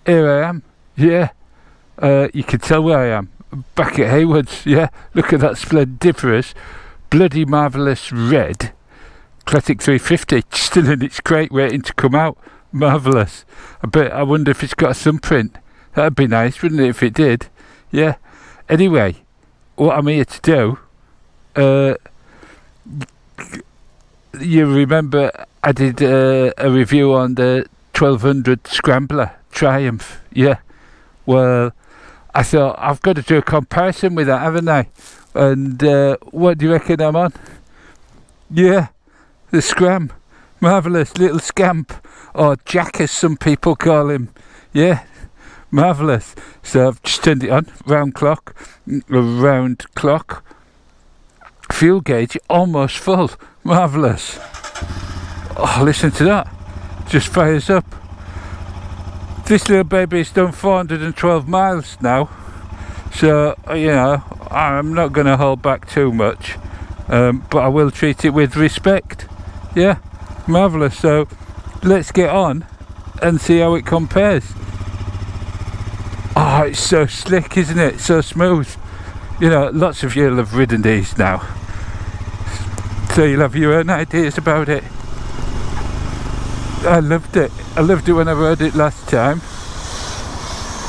here I am. Yeah, you can tell where I am. Back at Hayward's. Yeah, look at that splendiferous, bloody marvellous red Classic 350 still in its crate waiting to come out. Marvellous. I wonder if it's got a thumbprint. That'd be nice, wouldn't it, if it did? Yeah. Anyway, what I'm here to do, you remember I did a review on the 1200 Scrambler Triumph. Yeah. Well, I thought I've got to do a comparison with that, haven't I? And what do you reckon I'm on? Yeah, the Scram. Marvellous little scamp, or Jack as some people call him. Yeah, marvellous. So I've just turned it on, round clock. Fuel gauge almost full. Marvellous. Oh, listen to that. Just fires up. This little baby's done 412 miles now. So, you know, I'm not going to hold back too much. But I will treat it with respect. Yeah, marvellous. So let's get on and see how it compares. Oh, it's so slick, isn't it? So smooth. You know, lots of you will have ridden these now, so you'll have your own ideas about it. I loved it. I loved it when I rode it last time.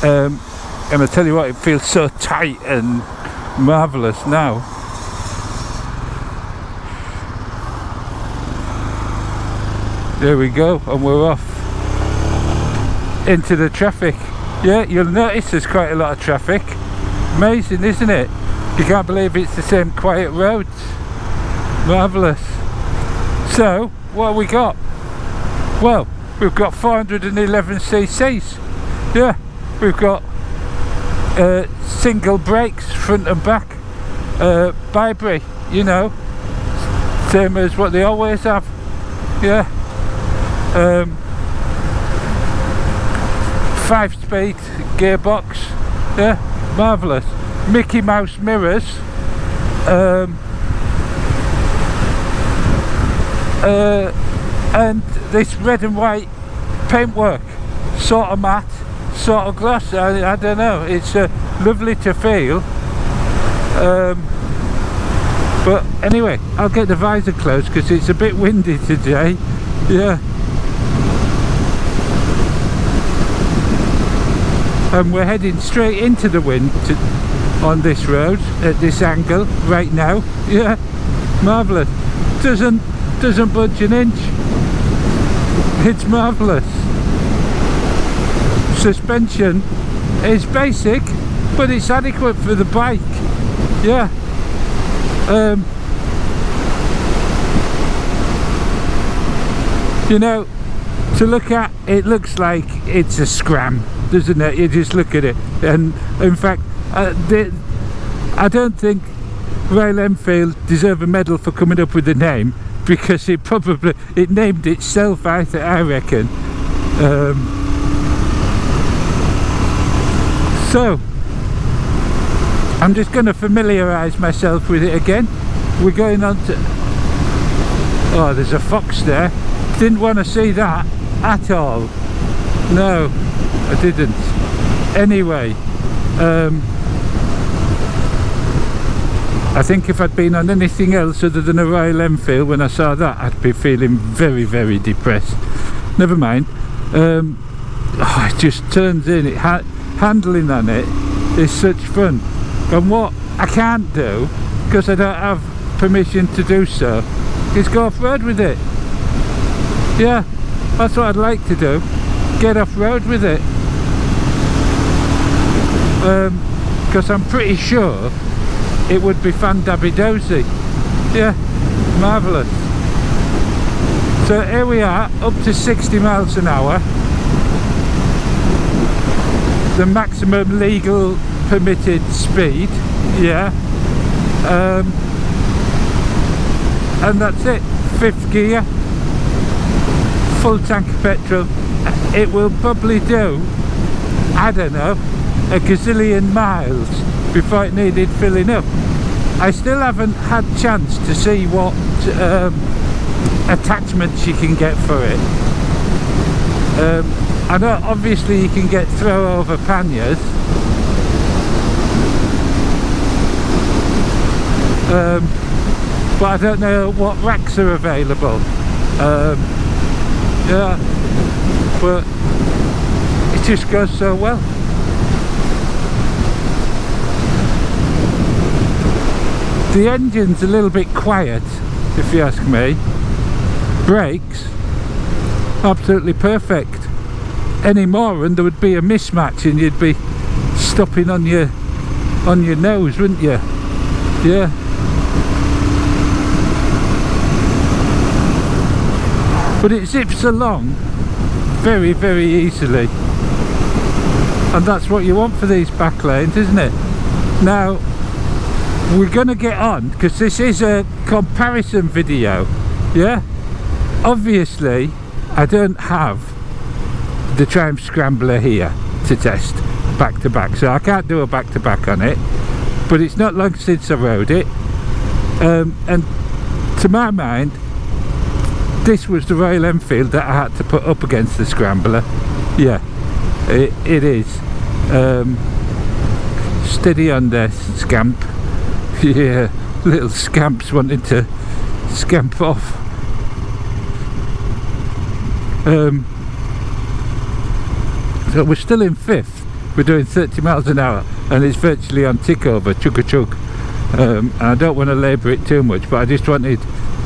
And I tell you what, it feels so tight and marvellous now. There we go, and we're off into the traffic. Yeah, you'll notice there's quite a lot of traffic. Amazing, isn't it? You can't believe it's the same quiet roads. Marvellous. So, what have we got? Well, we've got 411 cc's. Yeah, we've got single brakes, front and back, Bibri, you know, same as what they always have. Yeah. 5-speed gearbox. Yeah, marvellous. Mickey Mouse mirrors. And this red and white paintwork, sort of matte, sort of gloss. I don't know, it's lovely to feel. But anyway, I'll get the visor closed because it's a bit windy today. Yeah. And we're heading straight into the wind on this road at this angle right now. Yeah, marvellous. Doesn't budge an inch. It's marvellous. Suspension is basic, but it's adequate for the bike. Yeah. You know, to look at, it looks like it's a Scram, doesn't it? You just look at it, and in fact, I don't think Royal Enfield deserve a medal for coming up with the name, because it named itself, I reckon. So I'm just going to familiarise myself with it again. We're going on to... Oh, there's a fox there. Didn't want to see that at all. No, I didn't. Anyway, I think if I'd been on anything else other than a Royal Enfield when I saw that, I'd be feeling very, very depressed. Never mind. Oh, it just turns in. Handling on it is such fun. And what I can't do, because I don't have permission to do so, is go off-road with it. Yeah, that's what I'd like to do. Get off-road with it. Because I'm pretty sure it would be fan-dabby-dozy. Yeah, marvellous. So here we are, up to 60 miles an hour. The maximum legal permitted speed. Yeah. And that's it. 5th gear. Full tank of petrol. It will probably do, I don't know, a gazillion miles before it needed filling up. I still haven't had chance to see what attachments you can get for it. I know obviously you can get throw over panniers, but I don't know what racks are available. Yeah, but it just goes so well. The engine's a little bit quiet, if you ask me. Brakes, absolutely perfect. Any more and there would be a mismatch and you'd be stopping on your nose, wouldn't you? Yeah. But it zips along very, very easily, and that's what you want for these back lanes, isn't it? Now we're gonna get on, because this is a comparison video. Yeah, obviously I don't have the Triumph Scrambler here to test back to back, so I can't do a back to back on it, but it's not long since I rode it, and to my mind this was the Royal Enfield that I had to put up against the Scrambler. Yeah, it is. Steady on there, scamp. Yeah, little scamps wanting to scamp off. So we're still in fifth. We're doing 30 miles an hour and it's virtually on tick over, chugga chug. And I don't want to labour it too much, but I just wanted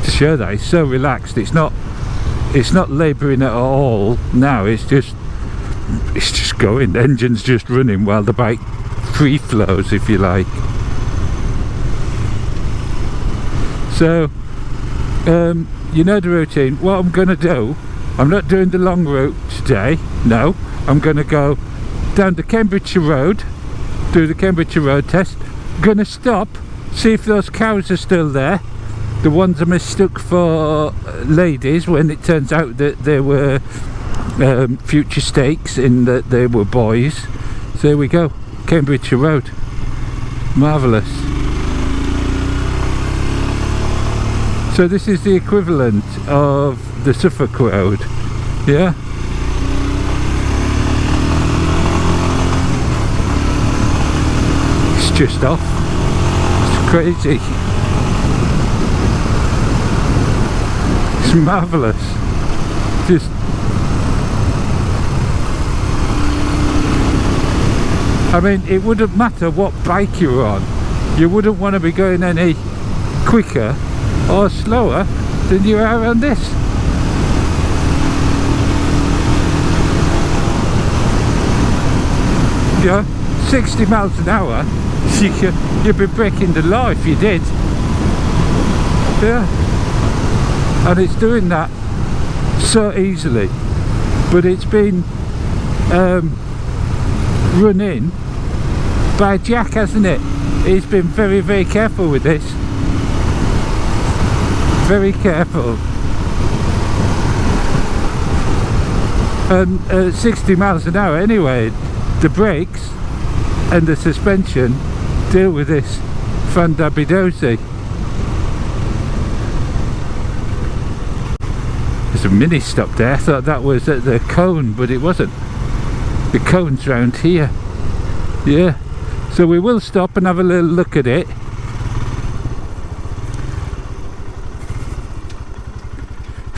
to show that it's so relaxed. It's not labouring at all now. It's just going. The engine's just running while the bike free flows, if you like. So you know the routine. What I'm going to do, I'm not doing the long route today. No, I'm going to go down the Cambridgeshire Road, do the Cambridgeshire Road test. Going to stop, see if those cows are still there. The ones I mistook for ladies when it turns out that they were future stakes in that they were boys. So there we go, Cambridgeshire Road. Marvellous. So this is the equivalent of the Suffolk Road. Yeah. It's just off. It's crazy. It's marvellous. Just I mean, it wouldn't matter what bike you were on, you wouldn't want to be going any quicker or slower than you are on this. Yeah, 60 miles an hour, you'd be breaking the law if you did. Yeah. And it's doing that so easily, but it's been run in by Jack, hasn't it? He's been very, very careful with this. Very careful. And 60 miles an hour anyway, the brakes and the suspension deal with this fandabby-dozy. There's a mini stop there. I thought that was at the cone, but it wasn't. The cone's round here. Yeah, so we will stop and have a little look at it.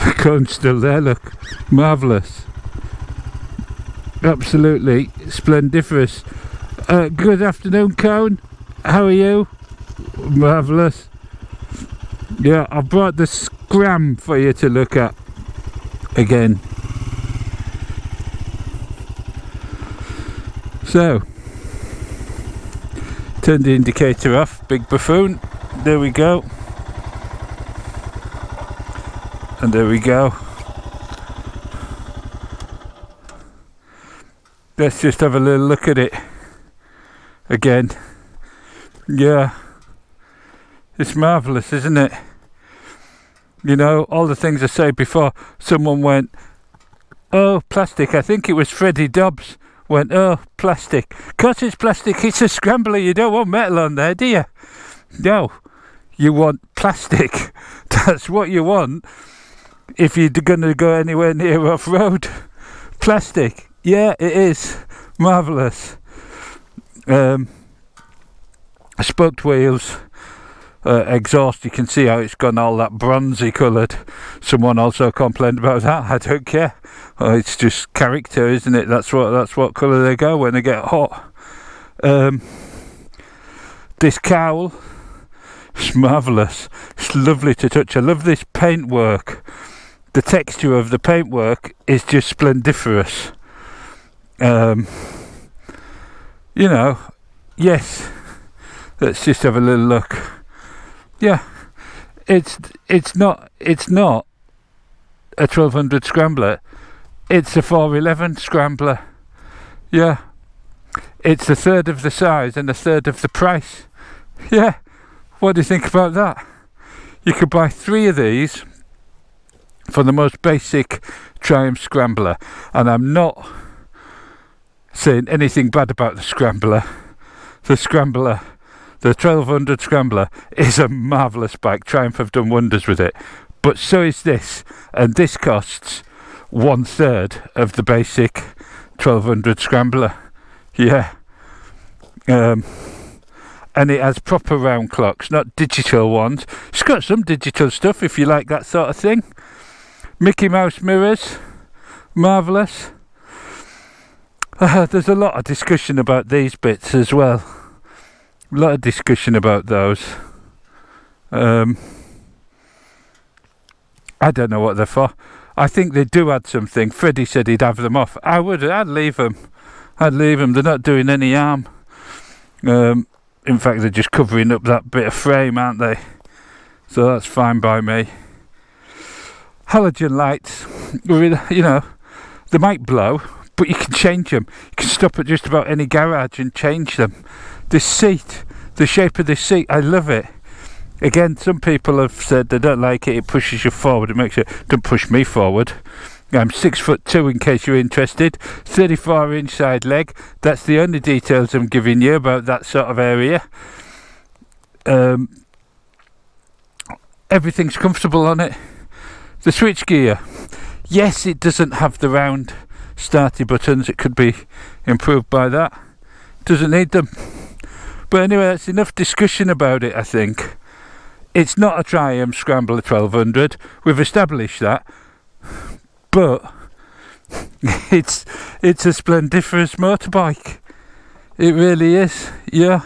The cone's still there, look. Marvellous. Absolutely splendiferous. Good afternoon, cone. How are you? Marvellous. Yeah, I brought the Scram for you to look at again. So, turn the indicator off, big buffoon. There we go. And there we go. Let's just have a little look at it again. Yeah, it's marvellous, isn't it? You know, all the things I said before. Someone went, oh, plastic. I think it was Freddie Dobbs went, oh, plastic. Because it's plastic, it's a Scrambler. You don't want metal on there, do you? No, you want plastic. That's what you want if you're going to go anywhere near off-road. Plastic. Yeah, it is marvellous. Spoked wheels, exhaust, you can see how it's gone all that bronzy coloured. Someone also complained about that. I don't care. It's just character, isn't it? That's what colour they go when they get hot. This cowl, it's marvellous. It's lovely to touch. I love this paintwork. The texture of the paintwork is just splendiferous. You know, yes. Let's just have a little look. Yeah, it's not a 1200 Scrambler. It's a 411 Scrambler. Yeah, it's a third of the size and a third of the price. Yeah, what do you think about that? You could buy 3 of these for the most basic Triumph Scrambler, and I'm not saying anything bad about the Scrambler. The 1200 Scrambler is a marvellous bike. Triumph have done wonders with it, but so is this, and this costs 1/3 of the basic 1200 Scrambler. Yeah. And it has proper round clocks, not digital ones. It's got some digital stuff if you like that sort of thing. Mickey Mouse mirrors, marvellous. There's a lot of discussion about these bits as well. A lot of discussion about those. I don't know what they're for. I think they do add something. Freddie said he'd have them off. I'd leave them. I'd leave them. They're not doing any harm. In fact, they're just covering up that bit of frame, aren't they? So that's fine by me. Halogen lights, you know, they might blow, but you can change them. You can stop at just about any garage and change them. This seat, the shape of this seat, I love it. Again, some people have said they don't like it. It pushes you forward. It makes you, don't push me forward. I'm 6'2", in case you're interested. 34-inch side leg. That's the only details I'm giving you about that sort of area. Everything's comfortable on it. The switch gear, yes, it doesn't have the round starty buttons. It could be improved by that. Doesn't need them. But anyway, that's enough discussion about it, I think. It's not a Triumph Scrambler 1200. We've established that. But it's a splendiferous motorbike. It really is, yeah.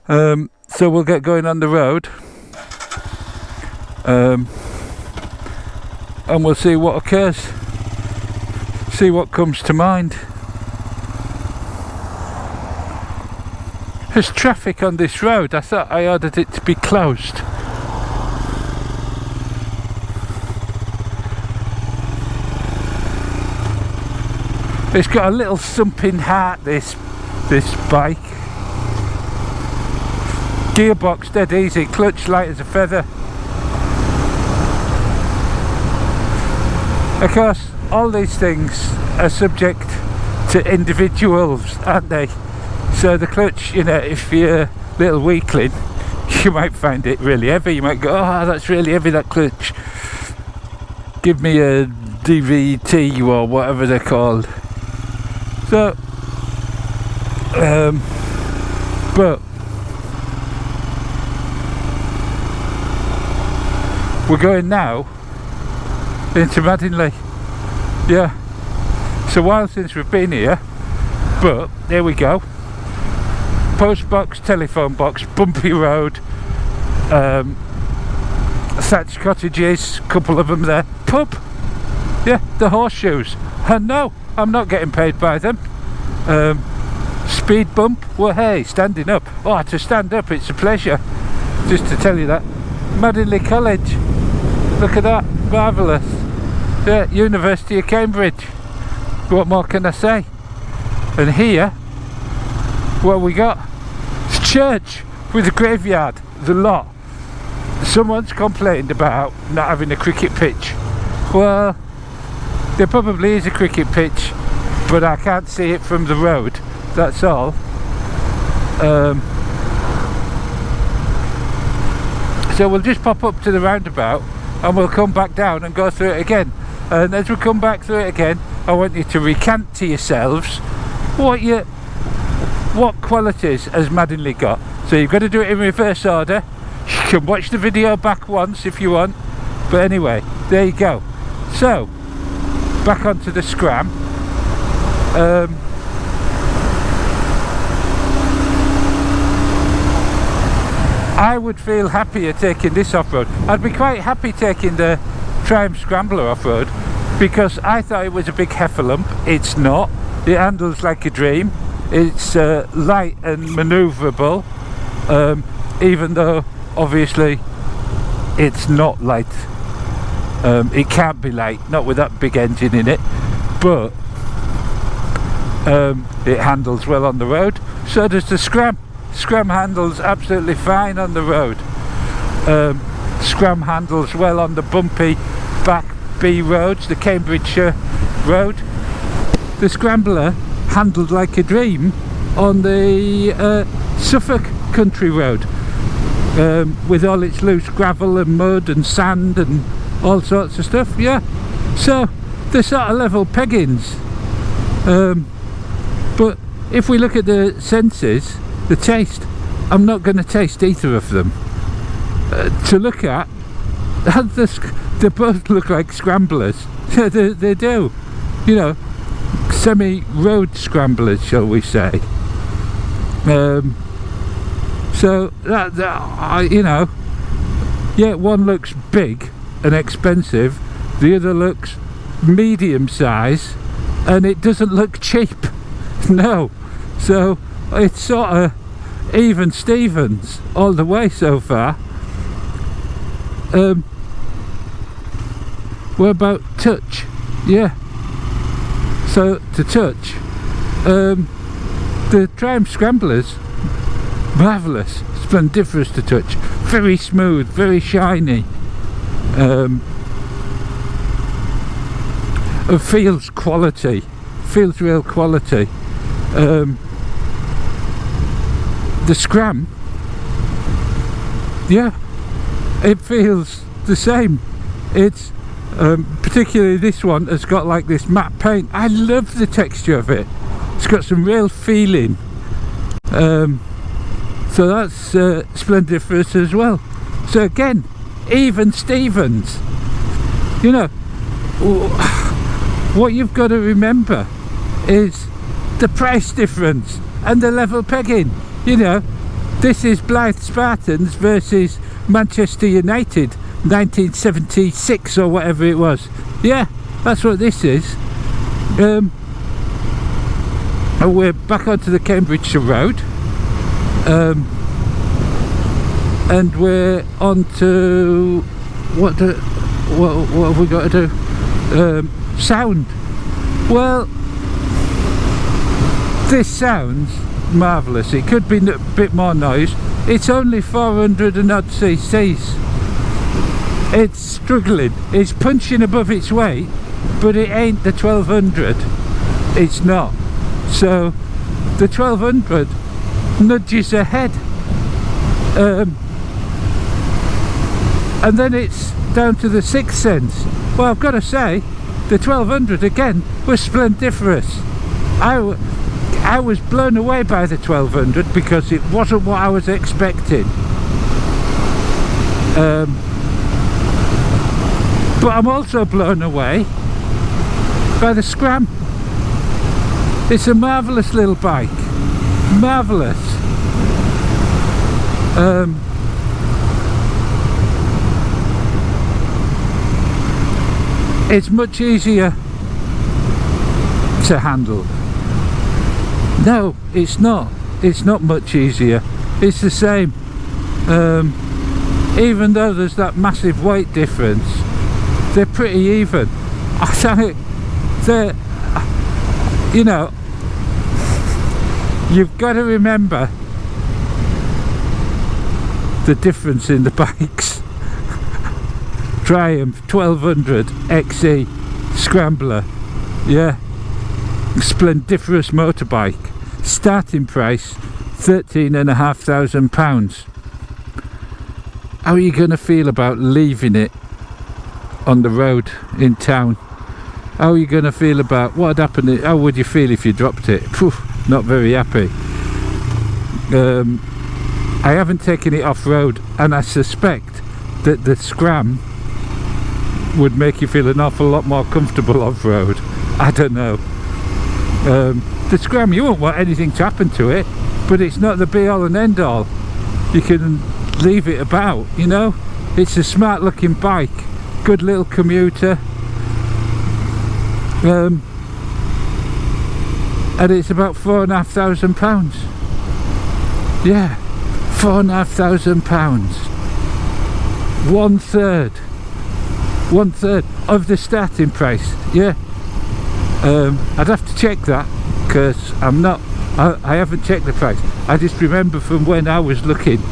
So we'll get going on the road. And we'll see what occurs. See what comes to mind. There's traffic on this road. I thought I ordered it to be closed. It's got a little thumping heart, this bike. Gearbox dead easy, clutch light as a feather. Of course, all these things are subject to individuals, aren't they? So the clutch, you know, if you're a little weakling, you might find it really heavy. You might go, oh, that's really heavy, that clutch. Give me a DVT or whatever they're called. So, but we're going now into Madinley. Yeah. It's a while since we've been here, but there we go. Post box, telephone box, bumpy road, thatched cottages, couple of them there. Pub. Yeah, the horseshoes. And no, I'm not getting paid by them. Speed bump, well hey, standing up. Oh, to stand up, it's a pleasure. Just to tell you that. Madinley College, look at that, marvellous. Yeah, University of Cambridge. What more can I say? And here, what we got? It's a church with a graveyard, the lot. Someone's complained about not having a cricket pitch. Well, there probably is a cricket pitch, but I can't see it from the road, that's all. So we'll just pop up to the roundabout and we'll come back down and go through it again. And as we come back through it again, I want you to recant to yourselves what qualities has Mattingly got. So you've got to do it in reverse order. You can watch the video back once if you want, but anyway, there you go. So back onto the Scram. I would feel happier taking this off-road. I'd be quite happy taking the Triumph Scrambler off-road, because I thought it was a big heffalump. It's not. It handles like a dream. It's light and manoeuvrable, even though obviously it's not light. It can't be light, not with that big engine in it, but it handles well on the road. So does the Scram. Scram handles absolutely fine on the road. Scram handles well on the bumpy back B roads, the Cambridgeshire road. The Scrambler handled like a dream on the Suffolk country road, with all its loose gravel and mud and sand and all sorts of stuff. Yeah, so they're sort of level peggings, but if we look at the senses, the taste, I'm not going to taste either of them. To look at, they both look like Scramblers. they do, you know, semi-road Scramblers, shall we say. So that you know, yeah, one looks big and expensive, the other looks medium size, and it doesn't look cheap. No, so it's sort of even Stevens all the way so far. What about touch? Yeah, so to touch, the Triumph Scramblers, marvellous, splendiferous to touch, very smooth, very shiny, it feels quality, feels real quality. The Scram, yeah, it feels the same. It's particularly this one has got like this matte paint. I love the texture of it. It's got some real feeling. So that's splendiferous as well. So again, even Stevens. You know, what you've got to remember is the price difference and the level pegging. You know, this is Blythe Spartans versus Manchester United 1976 or whatever it was. Yeah, that's what this is. And we're back onto the Cambridgeshire road, and we're on to what have we got to do? Sound. Well, this sounds marvellous. It could be a bit more noise. It's only 400 and odd cc's. It's struggling, it's punching above its weight, but it ain't the 1200. It's not. So the 1200 nudges ahead, and then it's down to the sixth sense. Well, I've got to say, the 1200 again was splendiferous. I was blown away by the 1200 because it wasn't what I was expecting. But I'm also blown away by the Scram. It's a marvellous little bike. Marvellous. It's much easier to handle. No, it's not. It's not much easier. It's the same. Even though there's that massive weight difference, they're pretty even. I think they're, you know, you've got to remember the difference in the bikes. Triumph 1200 XE Scrambler, yeah, splendiferous motorbike, starting price £13,500. How are you going to feel about leaving it on the road in town? how are you going to feel about what had happened? How would you feel if you dropped it? Phew, not very happy. I haven't taken it off-road, and I suspect that the Scram would make you feel an awful lot more comfortable off-road. I don't know. The Scram, you won't want anything to happen to it, but it's not the be-all and end-all. You can leave it about, you know. It's a smart looking bike, good little commuter, and it's about £4,500. Yeah, £4,500. One third of the starting price. Yeah. I'd have to check that, because I haven't checked the price. I just remember from when I was looking.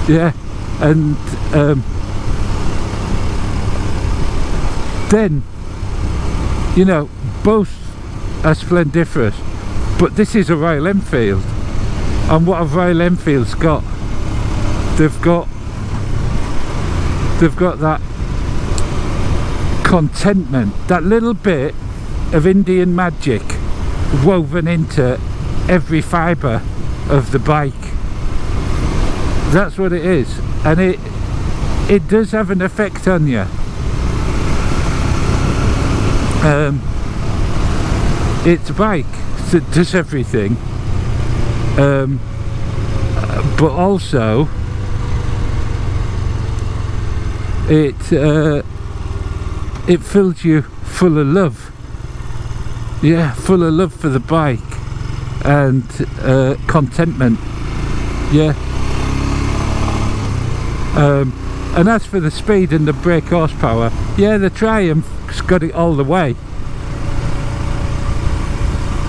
Yeah. And then, you know, both are splendiferous, but this is a Royal Enfield, and what have Royal Enfield's got? They've got that contentment, that little bit of Indian magic woven into every fibre of the bike. That's what it is, and it does have an effect on you. It's a bike that does everything, but also it fills you full of love. Yeah, full of love for the bike and contentment. Yeah. And as for the speed and the brake horsepower, yeah, the Triumph's got it all the way.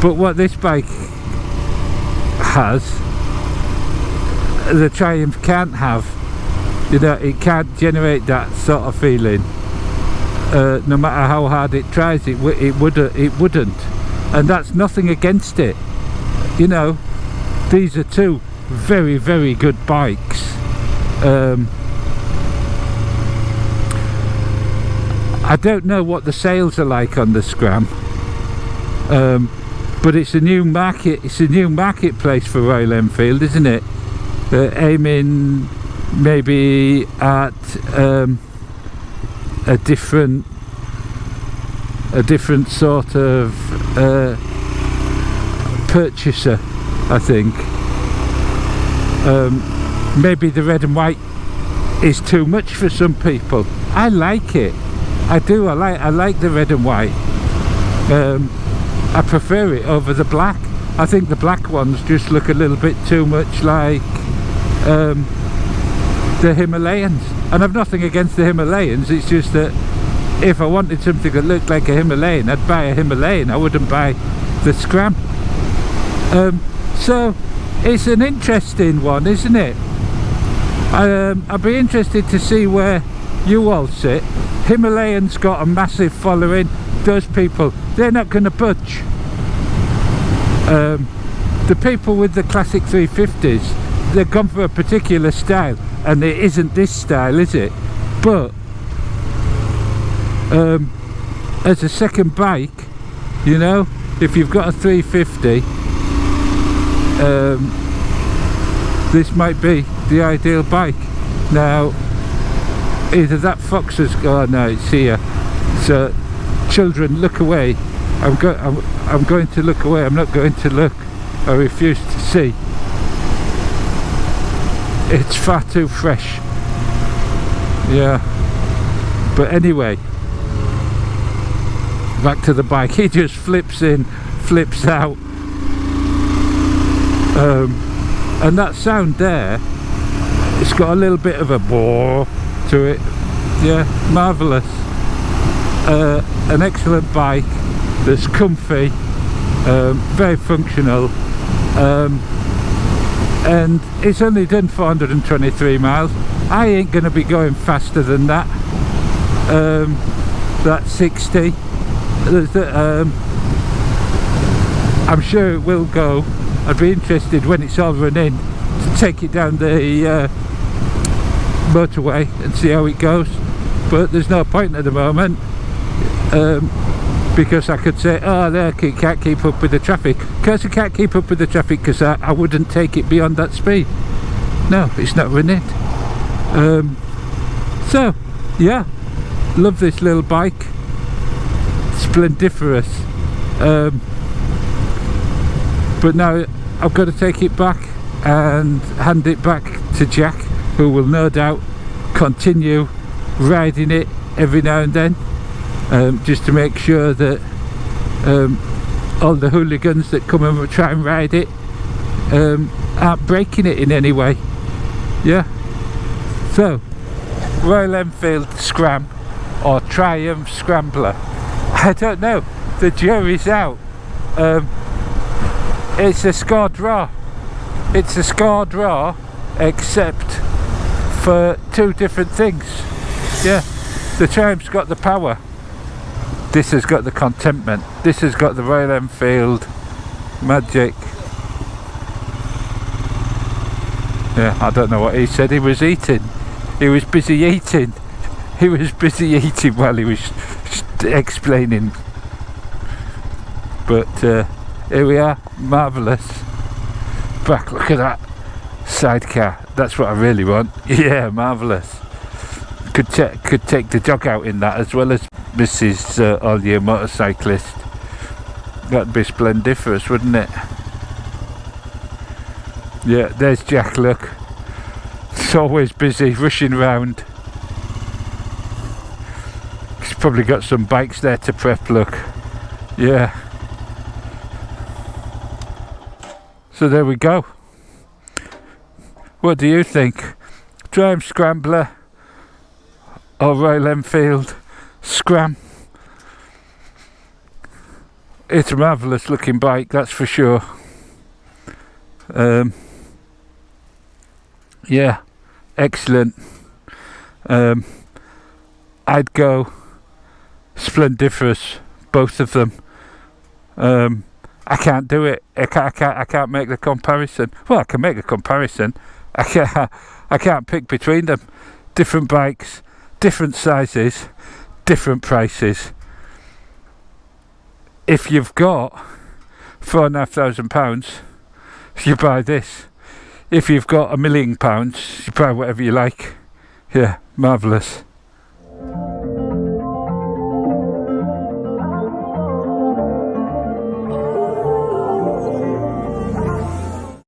But what this bike has, the Triumph can't have. You know, it can't generate that sort of feeling. No matter how hard it tries, it wouldn't. And that's nothing against it. You know, these are two very, very good bikes. I don't know what the sales are like on the Scram, but it's a new market. It's a new marketplace for Royal Enfield, isn't it? Aiming maybe at a different sort of purchaser, I think. Maybe the red and white is too much for some people. I like it. I do. I like the red and white. I prefer it over the black. I think the black ones just look a little bit too much like the Himalayans. And I've nothing against the Himalayans. It's just that if I wanted something that looked like a Himalayan, I'd buy a Himalayan. I wouldn't buy the Scram. So it's an interesting one, isn't it? I'd be interested to see where you all sit. Himalayan's got a massive following. Those people, they're not going to budge. The people with the classic 350s, they've gone for a particular style, and it isn't this style, is it? But as a second bike, you know, if you've got a 350, this might be the ideal bike. Now, either that fox has gone, no, it's here. So, children, look away. I'm going to look away. I'm not going to look. I refuse to see. It's far too fresh. Yeah. But anyway, back to the bike. He just flips in, flips out. And that sound there, it's got a little bit of a bore to it. Yeah, marvellous. An excellent bike that's comfy, very functional, and it's only done 423 miles. I ain't going to be going faster than that. That's 60. I'm sure it will go. I'd be interested when it's all run in to take it down the motorway and see how it goes, but there's no point at the moment. because I could say, oh look, it can't keep up with the traffic. Because it can't keep up with the traffic because I wouldn't take it beyond that speed. No, it's not running. So yeah, love this little bike, splendiferous. But now I've got to take it back and hand it back to Jack, who will no doubt continue riding it every now and then, just to make sure that all the hooligans that come and try and ride it aren't breaking it in any way. Yeah. So Royal Enfield Scram or Triumph Scrambler, I don't know, the jury's out. It's a score draw. It's a score draw, except for two different things. Yeah, the Triumph's got the power. This has got the contentment. This has got the Royal Enfield magic. Yeah, I don't know what he said. He was eating. He was busy eating. He was busy eating while he was explaining. But here we are, marvellous. Back, look at that sidecar. That's what I really want. Yeah, marvellous. Could take the dog out in that as well as Mrs. All Year Motorcyclist. That'd be splendiferous, wouldn't it? Yeah, there's Jack, look. He's always busy, rushing round. He's probably got some bikes there to prep, look. Yeah. So there we go. What do you think? Triumph Scrambler or Royal Enfield Scram? It's a marvellous looking bike, that's for sure. Yeah, excellent. I'd go splendiferous, both of them. I can't do it. I can't make the comparison. Well, I can make a comparison. I can't pick between them. Different bikes, different sizes, different prices. If you've got £4,500, you buy this. If you've got £1 million, you buy whatever you like. Yeah, marvellous.